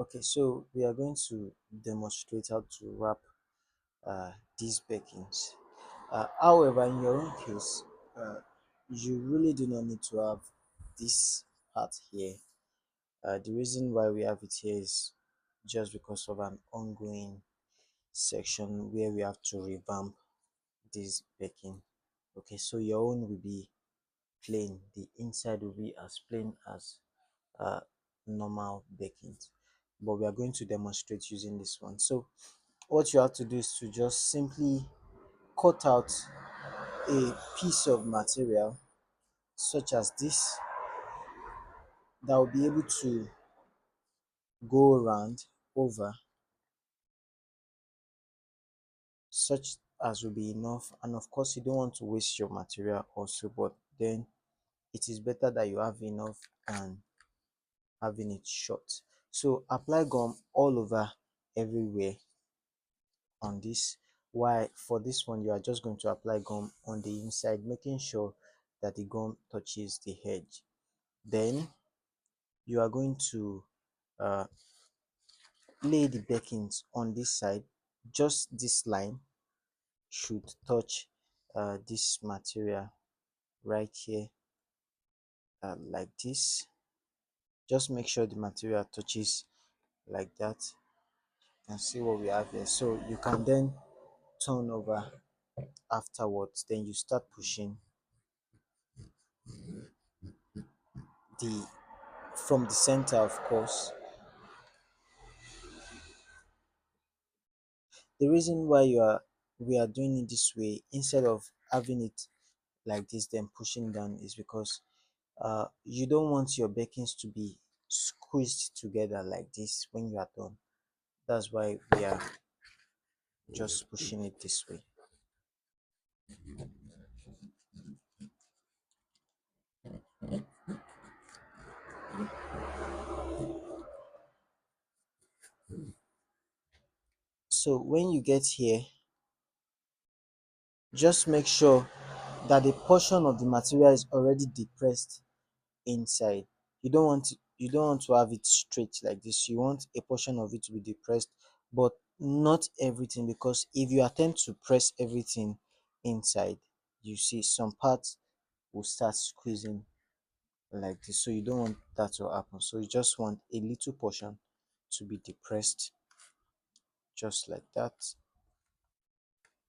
Okay, so we are going to demonstrate how to wrap these backings. However, in your own case, you really do not need to have this part here. The reason why we have it here is just because of an ongoing section where we have to revamp this backing. Okay, so your own will be plain. The inside will be as plain as uh, normal backings. But we are going to demonstrate using this one. So what you have to do is to just simply cut out a piece of material such as this that will be able to go around over, such as will be enough. And of course you don't want to waste your material also, but then it is better that you have enough than having it short. So apply gum all over everywhere on this. Why for this one you are just going to apply gum on the inside, making sure that the gum touches the edge. Then you are going to uh, lay the backings on this side. Just this line should touch this material right here, like this. Just make sure the material touches like that. You can see what we have here. So you can then turn over afterwards. Then you start pushing the from the center, of course. The reason why we are doing it this way instead of having it like this then pushing down is because you don't want your bakings to be squeezed together like this when you are done. That's why we are just pushing it this way. So when you get here, just make sure that the portion of the material is already depressed inside. You don't want to have it straight like this. You want a portion of it to be depressed, but not everything, because if you attempt to press everything inside, you see some parts will start squeezing like this. So you don't want that to happen. So you just want a little portion to be depressed, just like that.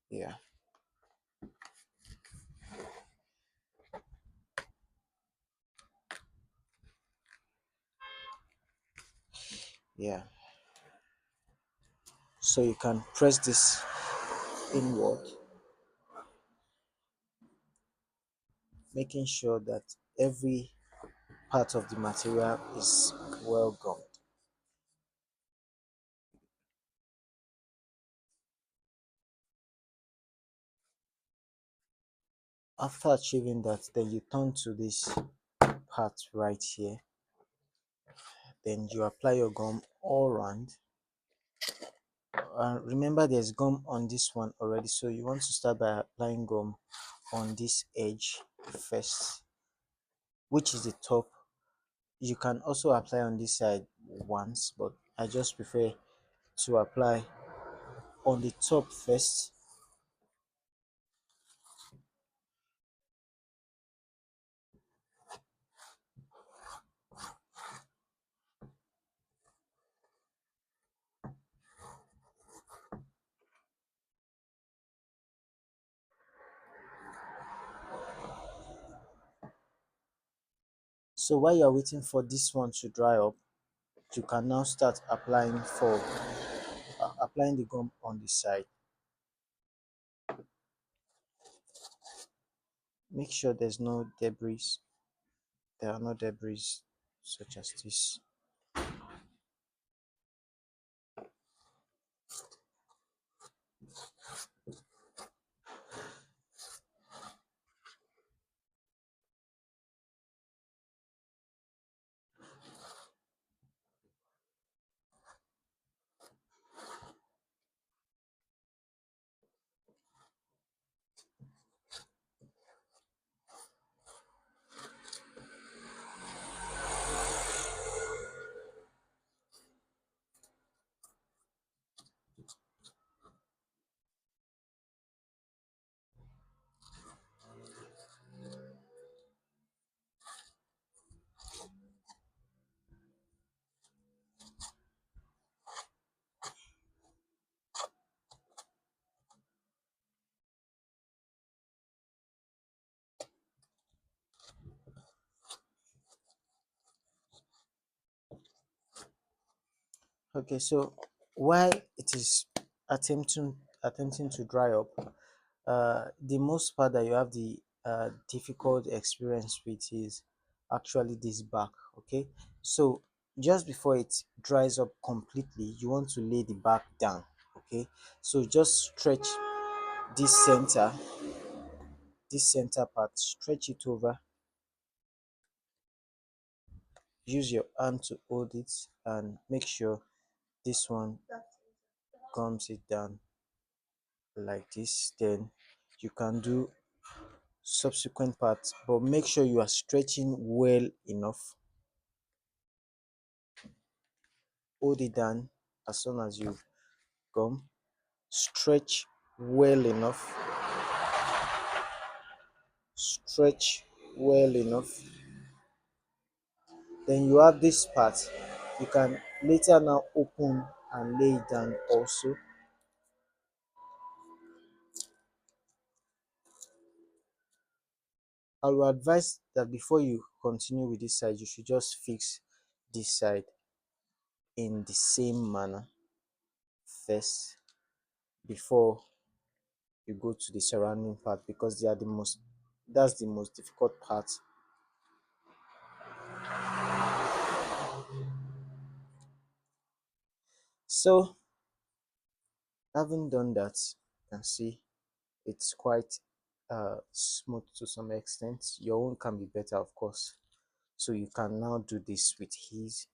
Yeah, yeah. So you can press this inward, making sure that every part of the material is well gummed. After achieving that, then you turn to this part right here. Then you apply your gum all around. Remember there's gum on this one already, so you want to start by applying gum on this edge first, which is the top. You can also apply on this side once, but I just prefer to apply on the top first. So while you're waiting for this one to dry up, you can now start applying the gum on the side. Make sure there's no debris. There are no debris such as this. Okay, so while it is attempting to dry up, the most part that you have the difficult experience with is actually this back. Okay, so just before it dries up completely, you want to lay the back down. Okay, so just stretch this center part, stretch it over, use your hand to hold it, and make sure this one comes it down like this. Then you can do subsequent parts, but make sure you are stretching well enough. Hold it down as soon as you come, stretch well enough, stretch well enough. Then you have this part, you can later now open and lay it down also. I will advise that before you continue with this side, you should just fix this side in the same manner first before you go to the surrounding part, because they are the most that's the most difficult part. So having done that, you can see it's quite smooth to some extent. Your own can be better, of course, so you can now do this with ease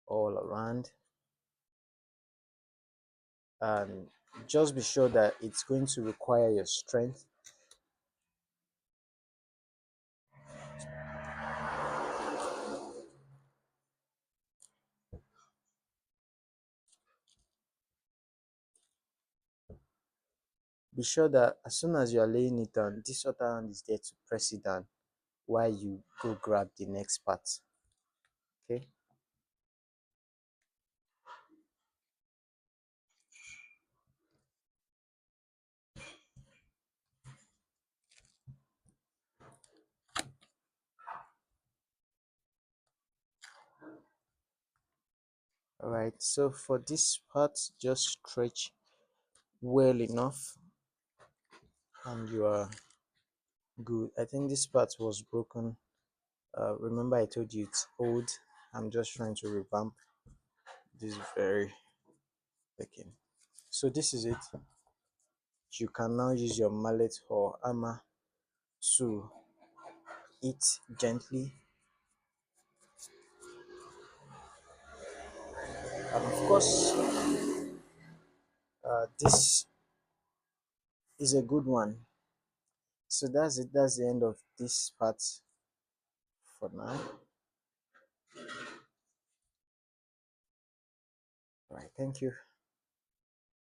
all around. And just be sure that it's going to require your strength. Be sure that as soon as you are laying it down, this other hand is there to press it down while you go grab the next part. Okay. All right, so for this part, just stretch well enough and you are good. I think this part was broken. Remember I told you it's old. I'm just trying to revamp this very again. So this is it. You can now use your mallet or hammer to hit gently, and of course this is a good one. So that's it. That's the end of this part for now. All right, thank you.